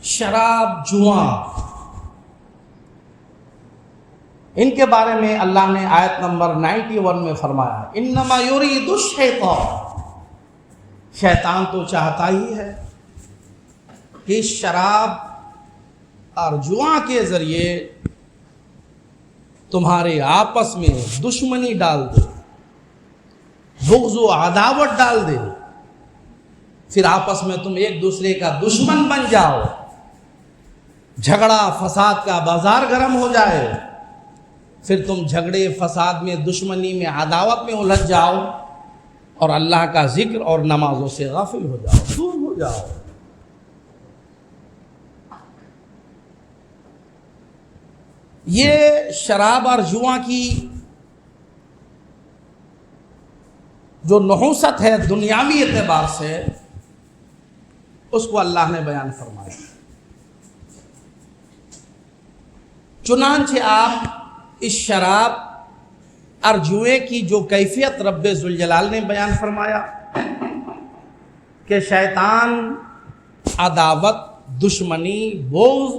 شراب، جوا، ان کے بارے میں اللہ نے آیت نمبر 91 میں فرمایا انما یرید الشیطان، شیطان تو چاہتا ہی ہے کہ شراب اور جوا کے ذریعے تمہارے آپس میں دشمنی ڈال دے، بغض و عداوت ڈال دے، پھر آپس میں تم ایک دوسرے کا دشمن بن جاؤ، جھگڑا فساد کا بازار گرم ہو جائے، پھر تم جھگڑے فساد میں، دشمنی میں، عداوت میں الجھ جاؤ اور اللہ کا ذکر اور نمازوں سے غافل ہو جاؤ، دور ہو جاؤ۔ یہ شراب اور جوا کی جو نحوست ہے دنیاوی اعتبار سے، اس کو اللہ نے بیان فرمایا۔ چنانچہ آپ اس شراب اور جوئے کی جو کیفیت رب ذوالجلال نے بیان فرمایا کہ شیطان عداوت، دشمنی، بغض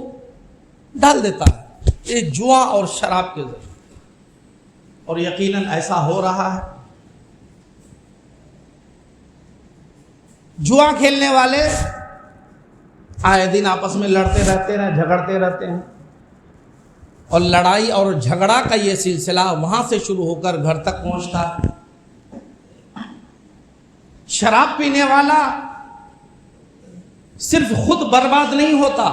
ڈال دیتا ہے یہ جوا اور شراب کے ذریعے، اور یقیناً ایسا ہو رہا ہے۔ جوا کھیلنے والے آئے دن آپس میں لڑتے رہتے ہیں، جھگڑتے رہتے ہیں، اور لڑائی اور جھگڑا کا یہ سلسلہ وہاں سے شروع ہو کر گھر تک پہنچتا ہے۔ شراب پینے والا صرف خود برباد نہیں ہوتا،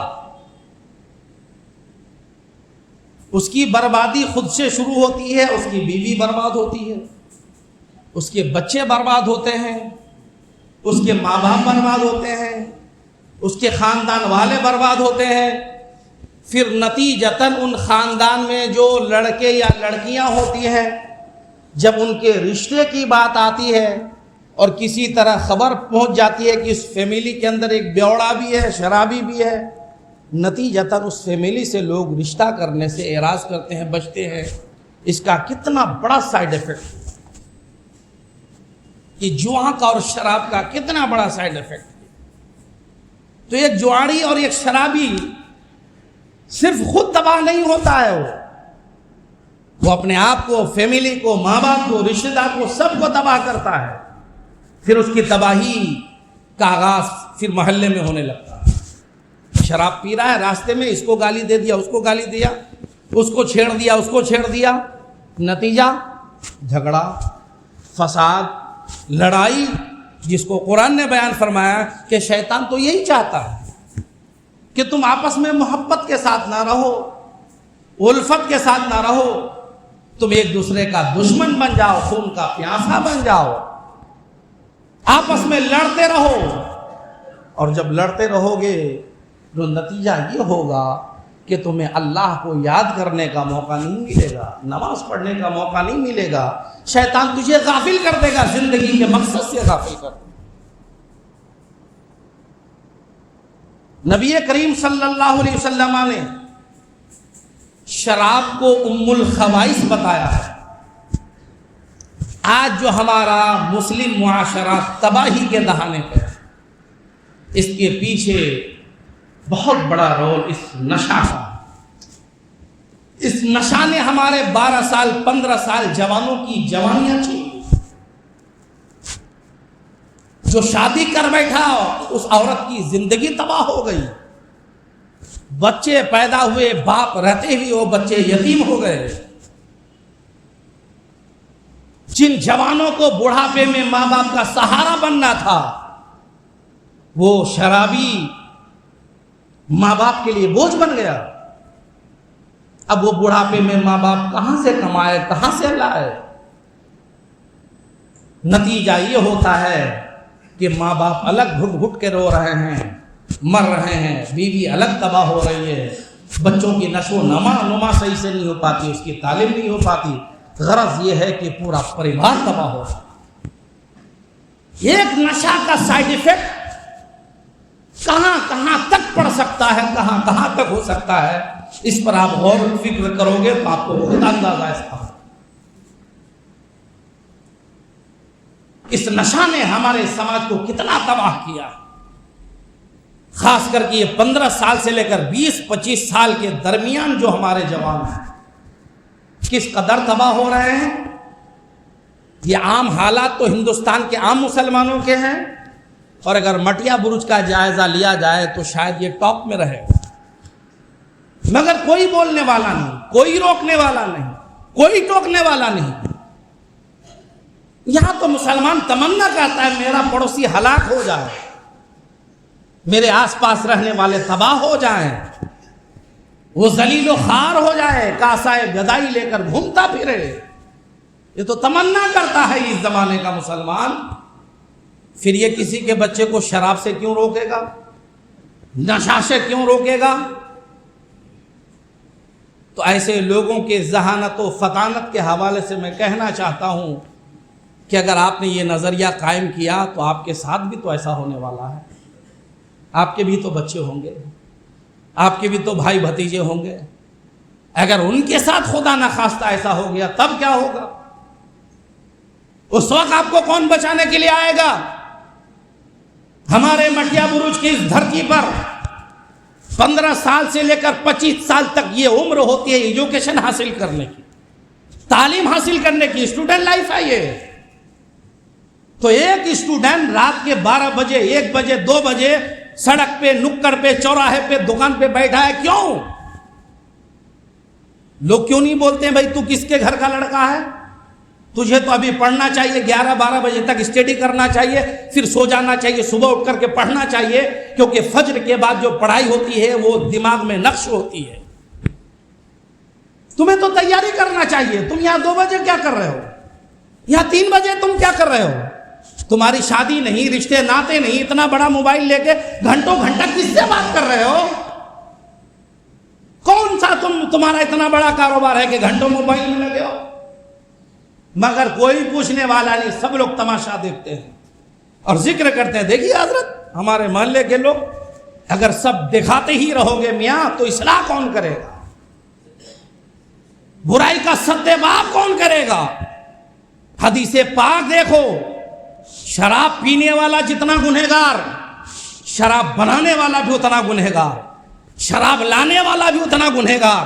اس کی بربادی خود سے شروع ہوتی ہے، اس کی بیوی برباد ہوتی ہے، اس کے بچے برباد ہوتے ہیں، اس کے ماں باپ برباد ہوتے ہیں، اس کے خاندان والے برباد ہوتے ہیں، پھر نتیجتاً ان خاندان میں جو لڑکے یا لڑکیاں ہوتی ہیں، جب ان کے رشتے کی بات آتی ہے اور کسی طرح خبر پہنچ جاتی ہے کہ اس فیملی کے اندر ایک بیوڑا بھی ہے، شرابی بھی ہے، نتیجتاً اس فیملی سے لوگ رشتہ کرنے سے اعراض کرتے ہیں، بچتے ہیں۔ اس کا کتنا بڑا سائیڈ ایفیکٹ، یہ جوا کا اور شراب کا کتنا بڑا سائیڈ ایفیکٹ۔ تو ایک جواری اور ایک شرابی صرف خود تباہ نہیں ہوتا ہے، وہ اپنے آپ کو، فیملی کو، ماں باپ کو، رشتہ دار کو، سب کو تباہ کرتا ہے۔ پھر اس کی تباہی کا آغاز پھر محلے میں ہونے لگتا ہے۔ شراب پی رہا ہے، راستے میں اس کو گالی دے دیا، اس کو گالی دیا، اس کو چھیڑ دیا، اس کو چھیڑ دیا، نتیجہ جھگڑا، فساد، لڑائی، جس کو قرآن نے بیان فرمایا کہ شیطان تو یہی چاہتا ہے کہ تم آپس میں محبت کے ساتھ نہ رہو، الفت کے ساتھ نہ رہو، تم ایک دوسرے کا دشمن بن جاؤ، خون کا پیاسا بن جاؤ، آپس میں لڑتے رہو، اور جب لڑتے رہو گے تو نتیجہ یہ ہوگا کہ تمہیں اللہ کو یاد کرنے کا موقع نہیں ملے گا، نماز پڑھنے کا موقع نہیں ملے گا، شیطان تجھے غافل کر دے گا، زندگی کے مقصد سے غافل کر دے گا۔ نبی کریم صلی اللہ علیہ وسلم نے شراب کو ام الخبائث بتایا ہے۔ آج جو ہمارا مسلم معاشرہ تباہی کے دہانے پہ، اس کے پیچھے بہت بڑا رول اس نشہ کا۔ اس نشہ نے ہمارے 12 سال 15 سال جوانوں کی جوانیاں چھین لی۔ جو شادی کر بیٹھا اس عورت کی زندگی تباہ ہو گئی، بچے پیدا ہوئے، باپ رہتے ہوئے وہ بچے یتیم ہو گئے۔ جن جوانوں کو بڑھاپے میں ماں باپ کا سہارا بننا تھا، وہ شرابی ماں باپ کے لیے بوجھ بن گیا۔ اب وہ بڑھاپے میں ماں باپ کہاں سے کمائے، کہاں سے لائے؟ نتیجہ یہ ہوتا ہے کہ ماں باپ الگ گھٹ گھٹ کے رو رہے ہیں، مر رہے ہیں، بیوی الگ تباہ ہو رہی ہے، بچوں کی نشو نما صحیح سے نہیں ہو پاتی، اس کی تعلیم نہیں ہو پاتی۔ غرض یہ ہے کہ پورا پریوار تباہ ہو رہا ہے۔ ایک نشہ کا سائیڈ ایفیکٹ کہاں کہاں تک پڑ سکتا ہے، کہاں کہاں تک ہو سکتا ہے، اس پر آپ غور و فکر کرو گے تو آپ کو خود اندازہ اس کا۔ اس نشہ نے ہمارے سماج کو کتنا تباہ کیا، خاص کر کے یہ 15 سال سے لے کر 20-25 سال کے درمیان جو ہمارے جوان ہیں کس قدر تباہ ہو رہے ہیں. یہ عام حالات تو ہندوستان کے عام مسلمانوں کے ہیں، اور اگر مٹیا برج کا جائزہ لیا جائے تو شاید یہ ٹاپ میں رہے، مگر کوئی بولنے والا نہیں، کوئی روکنے والا نہیں، کوئی ٹوکنے والا نہیں. یہاں تو مسلمان تمنا کرتا ہے میرا پڑوسی ہلاک ہو جائے، میرے آس پاس رہنے والے تباہ ہو جائیں، وہ ذلیل و خوار ہو جائے، کاسائے گدائی لے کر گھومتا پھرے. یہ تو تمنا کرتا ہے اس زمانے کا مسلمان. پھر یہ کسی کے بچے کو شراب سے کیوں روکے گا، نشہ سے کیوں روکے گا؟ تو ایسے لوگوں کے ذہانت و فطانت کے حوالے سے میں کہنا چاہتا ہوں کہ اگر آپ نے یہ نظریہ قائم کیا تو آپ کے ساتھ بھی تو ایسا ہونے والا ہے. آپ کے بھی تو بچے ہوں گے، آپ کے بھی تو بھائی بھتیجے ہوں گے. اگر ان کے ساتھ خدا نخواستہ ایسا ہو گیا تب کیا ہوگا؟ اس وقت آپ کو کون بچانے کے لیے آئے گا؟ ہمارے مٹیا برج کی اس دھرتی پر 15 سال سے لے کر 25 سال تک یہ عمر ہوتی ہے ایجوکیشن حاصل کرنے کی، تعلیم حاصل کرنے کی، اسٹوڈنٹ لائف ہے یہ. تو ایک اسٹوڈنٹ رات کے 12 بجے 1 بجے 2 بجے سڑک پہ، نکڑ پہ، چوراہے پہ، دکان پہ بیٹھا ہے، کیوں؟ لوگ کیوں نہیں بولتے ہیں بھائی تو کس کے گھر کا لڑکا ہے، تجھے تو ابھی پڑھنا چاہیے، 11-12 بجے تک اسٹڈی کرنا چاہیے، پھر سو جانا چاہیے، صبح اٹھ کر کے پڑھنا چاہیے، کیونکہ فجر کے بعد جو پڑھائی ہوتی ہے وہ دماغ میں نقش ہوتی ہے. تمہیں تو تیاری کرنا چاہیے. تم یہاں 2 بجے کیا کر رہے ہو؟ یہاں 3 بجے تم کیا کر رہے ہو؟ تمہاری شادی نہیں، رشتے ناتے نہیں، اتنا بڑا موبائل لے کے گھنٹوں گھنٹہ کس سے بات کر رہے ہو؟ کون سا تمہارا اتنا بڑا کاروبار ہے کہ گھنٹوں موبائل میں لگے ہو؟ مگر کوئی پوچھنے والا نہیں، سب لوگ تماشا دیکھتے ہیں اور ذکر کرتے ہیں. دیکھیے حضرت، ہمارے محلے کے لوگ اگر سب دکھاتے ہی رہو گے میاں تو اصلاح کون کرے گا؟ برائی کا سدباب کون کرے گا؟ حدیث پاک دیکھو، شراب پینے والا جتنا گنہگار، شراب بنانے والا بھی اتنا گنہگار، شراب لانے والا بھی اتنا گنہگار،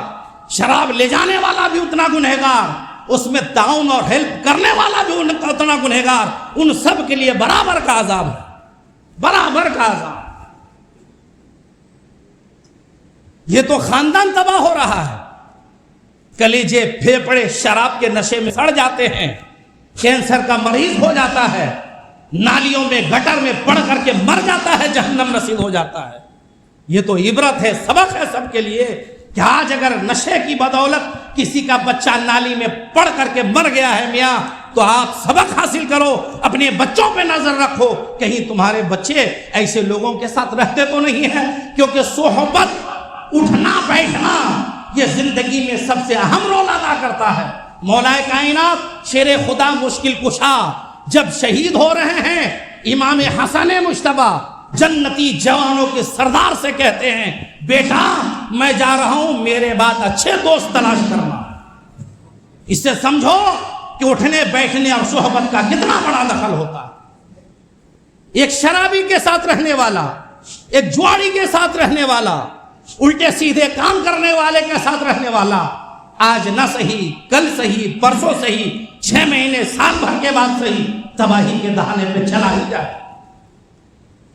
شراب لے جانے والا بھی اتنا گنہگار، اس میں تعاون اور ہیلپ کرنے والا بھی اتنا گنہگار. ان سب کے لیے برابر کا عذاب ہے، برابر کا عذاب. یہ تو خاندان تباہ ہو رہا ہے. کلیجے پھیپڑے شراب کے نشے میں سڑ جاتے ہیں، کینسر کا مریض ہو جاتا ہے، نالیوں میں گٹر میں پڑ کر کے مر جاتا ہے، جہنم نصیب ہو جاتا ہے. یہ تو عبرت ہے، سبق ہے سب کے لیے کہ آج اگر نشے کی بدولت کسی کا بچہ نالی میں پڑ کر کے مر گیا ہے میاں، تو آپ سبق حاصل کرو، اپنے بچوں پہ نظر رکھو، کہیں تمہارے بچے ایسے لوگوں کے ساتھ رہتے تو نہیں ہیں. کیونکہ صحبت، اٹھنا بیٹھنا، یہ زندگی میں سب سے اہم رول ادا کرتا ہے. مولا کائنات شیر خدا مشکل کشا جب شہید ہو رہے ہیں، امام حسن مجتبی جنتی جوانوں کے سردار سے کہتے ہیں، بیٹا میں جا رہا ہوں، میرے بعد اچھے دوست تلاش کرنا. اس سے سمجھو کہ اٹھنے بیٹھنے اور صحبت کا کتنا بڑا دخل ہوتا ہے. ایک شرابی کے ساتھ رہنے والا، ایک جواڑی کے ساتھ رہنے والا، الٹے سیدھے کام کرنے والے کے ساتھ رہنے والا، آج نہ صحیح، کل صحیح، پرسوں صحیح، 6 مہینے سال بھر کے بعد صحیح تباہی کے دہانے پہ چلا ہی جائے.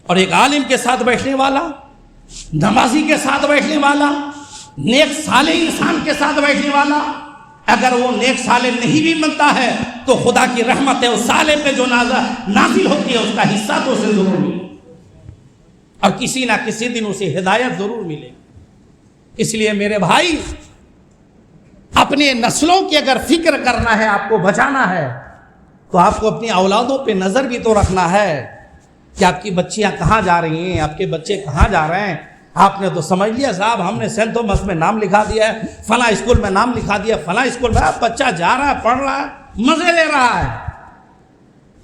اور ایک عالم کے ساتھ بیٹھنے والا، نمازی کے ساتھ بیٹھنے والا، نیک صالح انسان کے ساتھ بیٹھنے والا، اگر وہ نیک صالح نہیں بھی بنتا ہے تو خدا کی رحمت ہے، اس صالح پہ جو نازل ہوتی ہے اس کا حصہ تو اسے ضرور ملے، اور کسی نہ کسی دن اسے ہدایت ضرور ملے. اس لیے میرے بھائی، اپنے نسلوں کی اگر فکر کرنا ہے، آپ کو بچانا ہے، تو آپ کو اپنی اولادوں پہ نظر بھی تو رکھنا ہے کہ آپ کی بچیاں کہاں جا رہی ہیں، آپ کے بچے کہاں جا رہے ہیں. آپ نے تو سمجھ لیا صاحب ہم نے سینٹ تومس میں نام لکھا دیا ہے، فلاں اسکول میں نام لکھا دیا، فلاں اسکول میں. بچہ جا رہا ہے، پڑھ رہا ہے، مزے لے رہا ہے.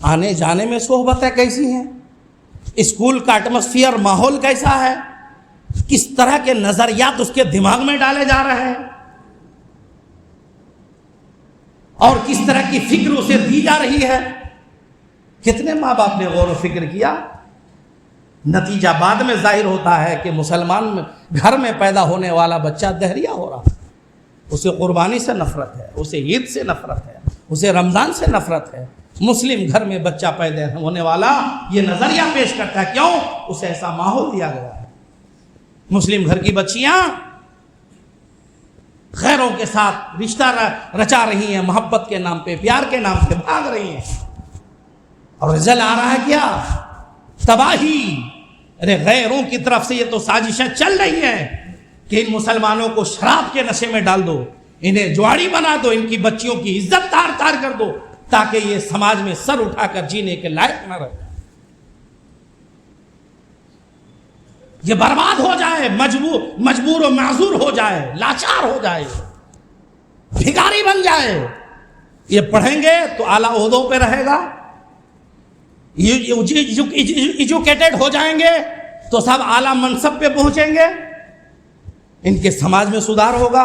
آنے جانے میں صحبتیں کیسی ہیں، اسکول کا ایٹماسفیئر، ماحول کیسا ہے، کس طرح کے نظریات اس کے دماغ میں ڈالے جا رہے ہیں، اور کس طرح کی فکر اسے دی جا رہی ہے. کتنے ماں باپ نے غور و فکر کیا؟ نتیجہ بعد میں ظاہر ہوتا ہے کہ مسلمان گھر میں پیدا ہونے والا بچہ دہریہ ہو رہا ہے، اسے قربانی سے نفرت ہے، اسے عید سے نفرت ہے، اسے رمضان سے نفرت ہے۔ مسلم گھر میں بچہ پیدا ہونے والا یہ نظریہ پیش کرتا ہے، کیوں؟ اسے ایسا ماحول دیا گیا ہے۔ مسلم گھر کی بچیاں غیروں کے ساتھ رشتہ رچا رہی ہیں، محبت کے نام پہ، پیار کے نام پہ بھاگ رہی ہیں، اور رزلٹ آ رہا ہے کیا؟ تباہی۔ ارے غیروں کی طرف سے یہ تو سازشیں چل رہی ہیں کہ ان مسلمانوں کو شراب کے نشے میں ڈال دو، انہیں جواڑی بنا دو، ان کی بچیوں کی عزت تار تار کر دو، تاکہ یہ سماج میں سر اٹھا کر جینے کے لائق نہ رہے، یہ برباد ہو جائے، مجبور و معذور ہو جائے، لاچار ہو جائے، بھکاری بن جائے۔ یہ پڑھیں گے تو اعلیٰ عہدوں پہ رہے گا، ایجوکیٹڈ ہو جائیں گے تو سب اعلیٰ منصب پہ پہنچیں گے، ان کے سماج میں سدھار ہوگا،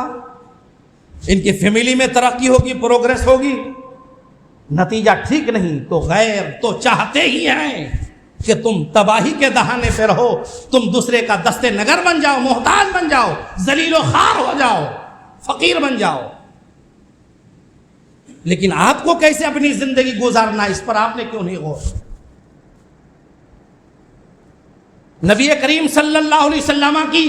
ان کی فیملی میں ترقی ہوگی، پروگریس ہوگی۔ نتیجہ ٹھیک نہیں، تو غیر تو چاہتے ہی ہیں کہ تم تباہی کے دہانے پہ رہو، تم دوسرے کا دستے نگر بن جاؤ، محتاج بن جاؤ، ذلیل و خوار ہو جاؤ، فقیر بن جاؤ۔ لیکن آپ کو کیسے اپنی زندگی گزارنا، اس پر آپ نے کیوں نہیں غور؟ نبی کریم صلی اللہ علیہ وسلم کی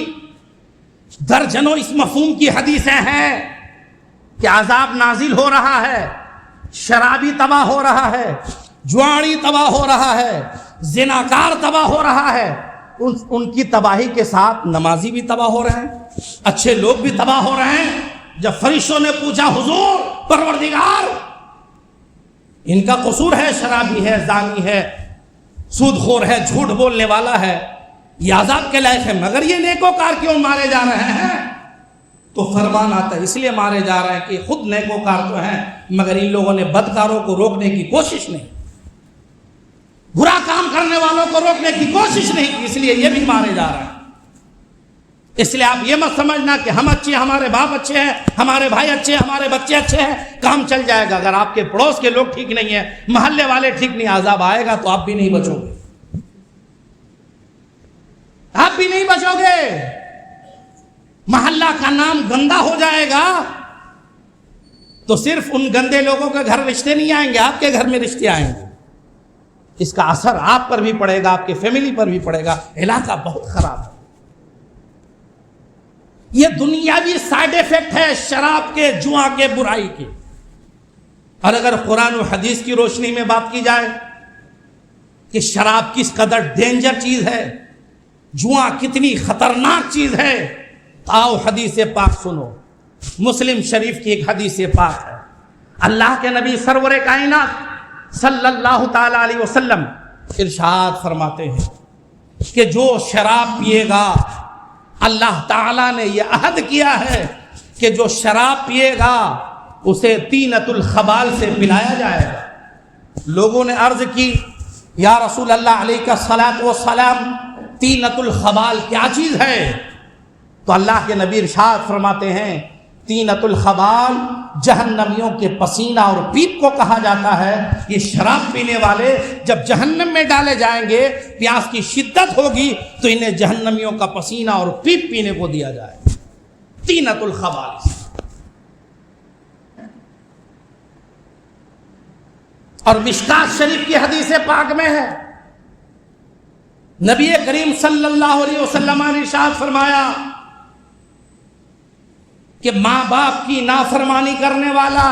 درجنوں اس مفہوم کی حدیثیں ہیں کہ عذاب نازل ہو رہا ہے، شرابی تباہ ہو رہا ہے، جوانی تباہ ہو رہا ہے، زناکار تباہ ہو رہا ہے۔ ان کی تباہی کے ساتھ نمازی بھی تباہ ہو رہے ہیں، اچھے لوگ بھی تباہ ہو رہے ہیں۔ جب فرشتوں نے پوچھا حضور پروردگار، ان کا قصور ہے، شرابی ہے، زانی ہے، سود خور ہے، جھوٹ بولنے والا ہے، یہ عذاب کے لائق ہے، مگر یہ نیکوکار کیوں مارے جا رہے ہیں؟ تو فرمان آتا ہے اس لیے مارے جا رہے ہیں کہ خود نیکوکار تو ہیں، مگر ان لوگوں نے بدکاروں کو روکنے کی کوشش نہیں، برا کام کرنے والوں کو روکنے کی کوشش نہیں کی، اس لیے یہ بھی مارے جا رہے ہیں۔ اس لیے آپ یہ مت سمجھنا کہ ہم اچھے، ہمارے باپ اچھے ہیں، ہمارے بھائی اچھے ہیں، ہمارے بچے اچھے ہیں، کام چل جائے گا۔ اگر آپ کے پڑوس کے لوگ ٹھیک نہیں ہیں، محلے والے ٹھیک نہیں، عذاب آئے گا تو آپ بھی نہیں بچو گے، آپ بھی نہیں بچو گے۔ محلہ کا نام گندا ہو جائے گا تو صرف ان گندے لوگوں کے گھر رشتے نہیں آئیں گے، آپ کے گھر میں رشتے آئیں گے۔ اس کا اثر آپ پر بھی پڑے گا، آپ کے فیملی پر بھی پڑے گا، علاقہ بہت خراب ہے۔ یہ دنیاوی سائیڈ ایفیکٹ ہے شراب کے، جوا کے، برائی کے۔ اور اگر قرآن و حدیث کی روشنی میں بات کی جائے کہ شراب کس قدر ڈینجر چیز ہے، جوا کتنی خطرناک چیز ہے، تو آؤ حدیث پاک سنو۔ مسلم شریف کی ایک حدیث پاک ہے، اللہ کے نبی سرور کائنات صلی اللہ تعالی علیہ وسلم ارشاد فرماتے ہیں کہ جو شراب پیے گا، اللہ تعالیٰ نے یہ عہد کیا ہے کہ جو شراب پیے گا اسے طینۃ الخبال سے پلایا جائے گا۔ لوگوں نے عرض کی یا رسول اللہ علیہ الصلاۃ والسلام، طینۃ الخبال کیا چیز ہے؟ تو اللہ کے نبی ارشاد فرماتے ہیں طینۃ الخبال جہنمیوں کے پسینہ اور پیپ کو کہا جاتا ہے۔ یہ شراب پینے والے جب جہنم میں ڈالے جائیں گے، پیاس کی شدت ہوگی تو انہیں جہنمیوں کا پسینہ اور پیپ پینے کو دیا جائے، طینۃ الخبال۔ اور مشکات شریف کی حدیث پاک میں ہے، نبی کریم صلی اللہ علیہ وسلم نے ارشاد فرمایا کہ ماں باپ کی نافرمانی کرنے والا،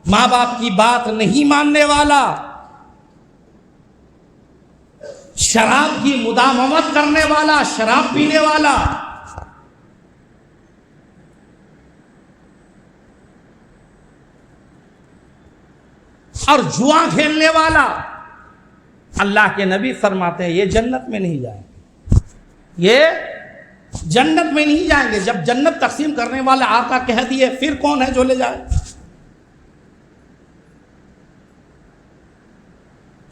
ماں باپ کی بات نہیں ماننے والا، شراب کی مداومت کرنے والا، شراب پینے والا، اور جوا کھیلنے والا، اللہ کے نبی فرماتے ہیں یہ جنت میں نہیں جائیں گے، یہ جنت میں نہیں جائیں گے۔ جب جنت تقسیم کرنے والا آقا کہہ دیے، پھر کون ہے جو لے جائے؟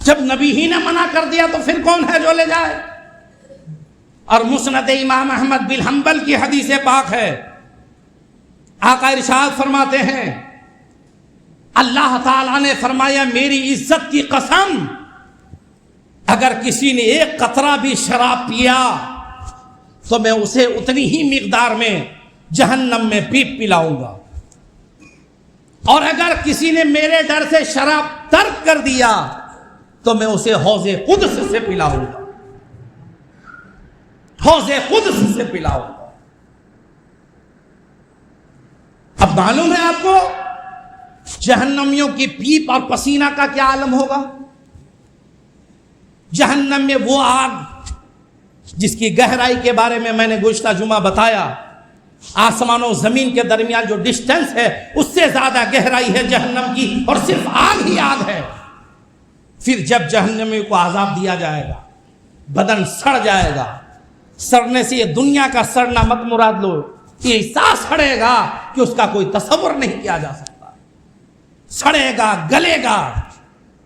جب نبی ہی نے منع کر دیا تو پھر کون ہے جو لے جائے؟ اور مسند امام احمد بن حنبل کی حدیث پاک ہے، آقا ارشاد فرماتے ہیں اللہ تعالیٰ نے فرمایا میری عزت کی قسم، اگر کسی نے ایک قطرہ بھی شراب پیا تو میں اسے اتنی ہی مقدار میں جہنم میں پیپ پلاؤں گا، اور اگر کسی نے میرے ڈر سے شراب ترک کر دیا تو میں اسے حوض قدس سے پلاؤں گا، حوض قدس سے پلاؤں گا۔ اب معلوم ہے آپ کو جہنمیوں کی پیپ اور پسینہ کا کیا عالم ہوگا؟ جہنم میں وہ آگ جس کی گہرائی کے بارے میں نے گزشتہ جمعہ بتایا، آسمان و زمین کے درمیان جو ڈسٹینس ہے اس سے زیادہ گہرائی ہے جہنم کی، اور صرف آگ ہی آگ ہے۔ پھر جب جہنمی کو عذاب دیا جائے گا، بدن سڑ جائے گا، سڑنے سے یہ دنیا کا سڑنا مت مراد لو، یہ ایسا سڑے گا کہ اس کا کوئی تصور نہیں کیا جا سکتا، سڑے گا، گلے گا،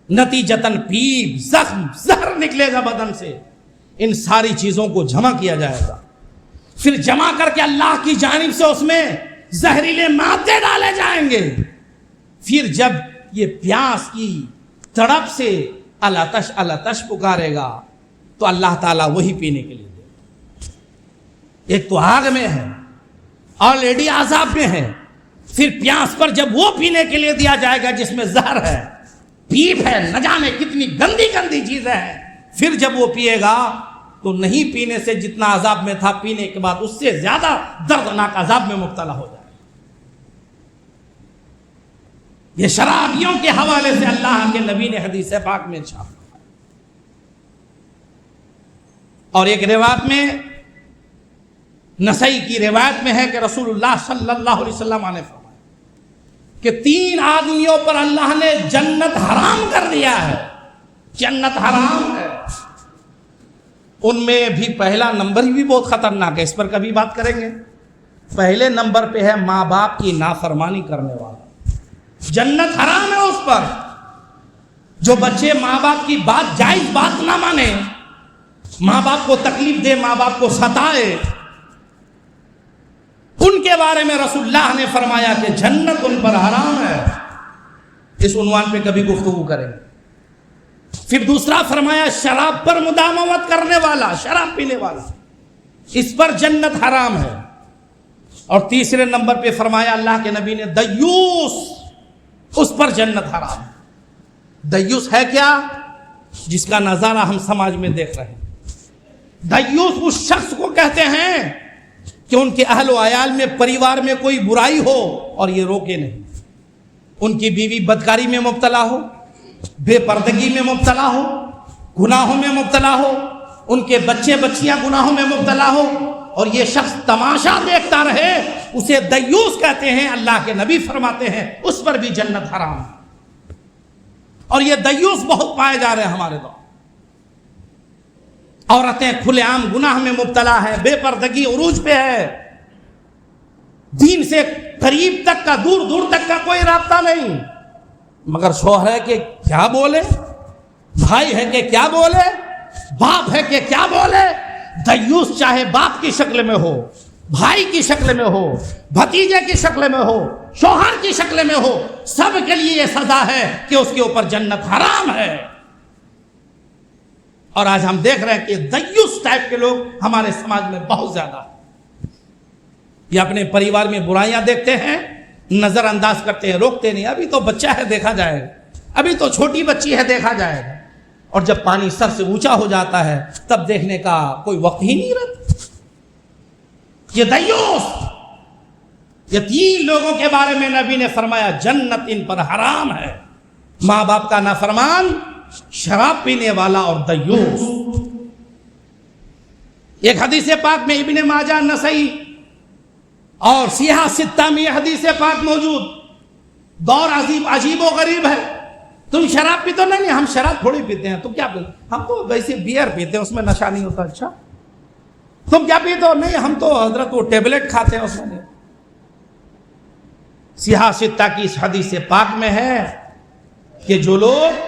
نتیجتاً پیپ، زخم، زہر نکلے گا بدن سے۔ ان ساری چیزوں کو جمع کیا جائے گا، پھر جمع کر کے اللہ کی جانب سے اس میں زہریلے مادے ڈالے جائیں گے۔ پھر جب یہ پیاس کی تڑپ سے الاتش الاتش پکارے گا تو اللہ تعالیٰ وہی پینے کے لیے دے گا۔ ایک تو آگ میں ہے، آلریڈی عذاب میں ہے، پھر پیاس پر جب وہ پینے کے لیے دیا جائے گا جس میں زہر ہے، پیپ ہے، نہ جانے کتنی گندی گندی چیزیں ہیں، پھر جب وہ پیے گا تو نہیں پینے سے جتنا عذاب میں تھا، پینے کے بعد اس سے زیادہ دردناک عذاب میں مبتلا ہو جائے۔ یہ شرابیوں کے حوالے سے اللہ کے نبی نے حدیث پاک میں ارشاد فرمایا۔ اور ایک روایت میں، نسائی کی روایت میں ہے کہ رسول اللہ صلی اللہ علیہ وسلم نے فرمایا کہ 3 آدمیوں پر اللہ نے جنت حرام کر دیا ہے، جنت حرام ہے۔ ان میں بھی پہلا نمبر بھی بہت خطرناک ہے، اس پر کبھی بات کریں گے۔ پہلے نمبر پہ ہے ماں باپ کی نافرمانی کرنے والا، جنت حرام ہے اس پر۔ جو بچے ماں باپ کی بات، جائز بات نہ مانے، ماں باپ کو تکلیف دے، ماں باپ کو ستائے، ان کے بارے میں رسول اللہ نے فرمایا کہ جنت ان پر حرام ہے۔ اس عنوان پہ کبھی گفتگو کریں گے۔ پھر دوسرا فرمایا شراب پر مداومت کرنے والا، شراب پینے والا، اس پر جنت حرام ہے۔ اور تیسرے نمبر پہ فرمایا اللہ کے نبی نے دیوس، اس پر جنت حرام ہے۔ دیوس ہے کیا؟ جس کا نظارہ ہم سماج میں دیکھ رہے ہیں۔ دیوس اس شخص کو کہتے ہیں کہ ان کے اہل و عیال میں، پریوار میں کوئی برائی ہو اور یہ روکے نہیں، ان کی بیوی بدکاری میں مبتلا ہو، بے پردگی میں مبتلا ہو، گناہوں میں مبتلا ہو، ان کے بچے بچیاں گناہوں میں مبتلا ہو، اور یہ شخص تماشا دیکھتا رہے، اسے دیوس کہتے ہیں۔ اللہ کے نبی فرماتے ہیں اس پر بھی جنت حرام ہے۔ اور یہ دیوس بہت پائے جا رہے ہیں ہمارے دور۔ عورتیں کھلے عام گناہ میں مبتلا ہے، بے پردگی عروج پہ ہے، دین سے قریب تک کا، دور دور تک کا کوئی رابطہ نہیں، مگر شوہر ہے کہ کیا بولے، بھائی ہے کہ کیا بولے، باپ ہے کہ کیا بولے۔ دیوس چاہے باپ کی شکل میں ہو، بھائی کی شکل میں ہو، بھتیجے کی شکل میں ہو، شوہر کی شکل میں ہو، سب کے لیے یہ سزا ہے کہ اس کے اوپر جنت حرام ہے۔ اور آج ہم دیکھ رہے ہیں کہ دیوس ٹائپ کے لوگ ہمارے سماج میں بہت زیادہ ہیں۔ یہ اپنے پریوار میں برائیاں دیکھتے ہیں، نظر انداز کرتے ہیں، روکتے نہیں، ابھی تو بچہ ہے دیکھا جائے گا، ابھی تو چھوٹی بچی ہے دیکھا جائے گا، اور جب پانی سر سے اونچا ہو جاتا ہے تب دیکھنے کا کوئی وقت ہی نہیں رہتا۔ یہ دیوس، یہ 3 لوگوں کے بارے میں نبی نے فرمایا جنت ان پر حرام ہے۔ ماں باپ کا نافرمان، شراب پینے والا اور دیوس۔ ایک حدیث پاک میں ابن ماجہ، نسائی اور سیاہ ستہ میں یہ حدیث پاک موجود۔ دور عجیب و غریب ہے۔ تم شراب پیتے ہو؟ نہیں، ہم شراب تھوڑی پیتے ہیں۔ تم کیا پیتے؟ ہم تو ویسے بیئر پیتے ہیں، اس میں نشہ نہیں ہوتا۔ اچھا، تم کیا پیتے ہو؟ نہیں، ہم تو حضرت وہ ٹیبلٹ کھاتے ہیں، اس میں نہیں۔ سیاہ ستہ کی اس حدیث پاک میں ہے کہ جو لوگ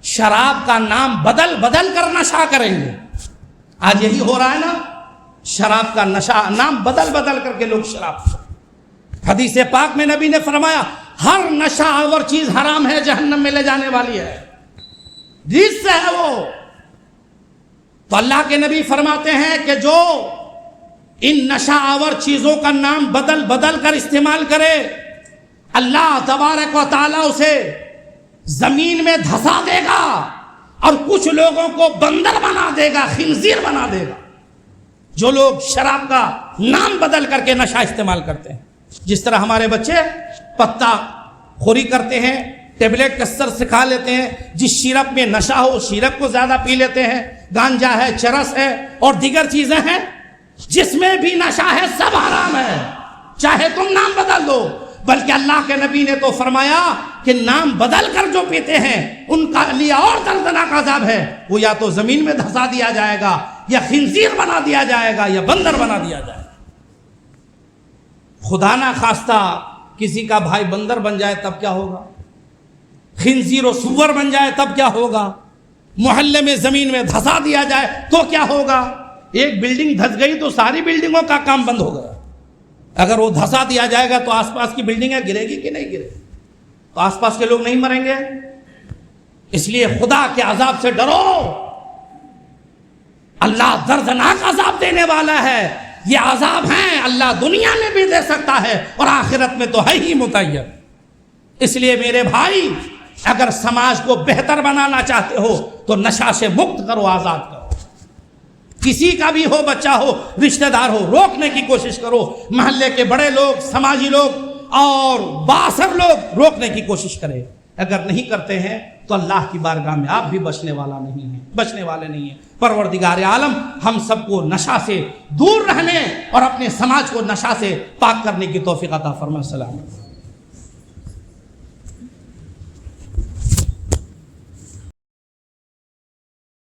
شراب کا نام بدل بدل کر نشہ کریں گے، آج یہی ہو رہا ہے نا، شراب کا نشہ، نام بدل بدل کر کے لوگ شراب کریں۔ حدیث پاک میں نبی نے فرمایا ہر نشہ آور چیز حرام ہے، جہنم میں لے جانے والی ہے، رزق ہے وہ، تو اللہ کے نبی فرماتے ہیں کہ جو ان نشہ آور چیزوں کا نام بدل بدل کر استعمال کرے، اللہ تبارک و تعالیٰ اسے زمین میں دھسا دے گا اور کچھ لوگوں کو بندر بنا دے گا، خنزیر بنا دے گا۔ جو لوگ شراب کا نام بدل کر کے نشہ استعمال کرتے ہیں، جس طرح ہمارے بچے پتا خوری کرتے ہیں، ٹیبلٹ کسر سے کھا لیتے ہیں، جس شیرپ میں نشہ ہو اس شیرپ کو زیادہ پی لیتے ہیں، گانجا ہے، چرس ہے اور دیگر چیزیں ہیں، جس میں بھی نشہ ہے سب حرام ہے، چاہے تم نام بدل دو۔ بلکہ اللہ کے نبی نے تو فرمایا کہ نام بدل کر جو پیتے ہیں ان کا لیے اور دردناک عذاب ہے، وہ یا تو زمین میں دھسا دیا جائے گا، یا خنزیر بنا دیا جائے گا، یا بندر بنا دیا جائے گا۔ خدا نہ خواستہ کسی کا بھائی بندر بن جائے تب کیا ہوگا؟ خنزیر و سور بن جائے تب کیا ہوگا؟ محلے میں زمین میں دھسا دیا جائے تو کیا ہوگا؟ ایک بلڈنگ دھس گئی تو ساری بلڈنگوں کا کام بند ہو گیا۔ اگر وہ دھسا دیا جائے گا تو آس پاس کی بلڈنگیں گرے گی کہ نہیں گرے؟ تو آس پاس کے لوگ نہیں مریں گے؟ اس لیے خدا کے عذاب سے ڈرو، اللہ دردناک عذاب دینے والا ہے۔ یہ عذاب ہیں اللہ دنیا میں بھی دے سکتا ہے اور آخرت میں تو ہے ہی متعین۔ اس لیے میرے بھائی، اگر سماج کو بہتر بنانا چاہتے ہو تو نشہ سے مکت کرو، آزاد کرو۔ کسی کا بھی ہو، بچہ ہو، رشتہ دار ہو، روکنے کی کوشش کرو۔ محلے کے بڑے لوگ، سماجی لوگ اور بااثر لوگ روکنے کی کوشش کریں۔ اگر نہیں کرتے ہیں تو اللہ کی بارگاہ میں آپ بھی بچنے والے نہیں ہیں۔ پروردگار عالم ہم سب کو نشہ سے دور رہنے اور اپنے سماج کو نشہ سے پاک کرنے کی توفیق عطا فرمائے۔ السلام علیکم۔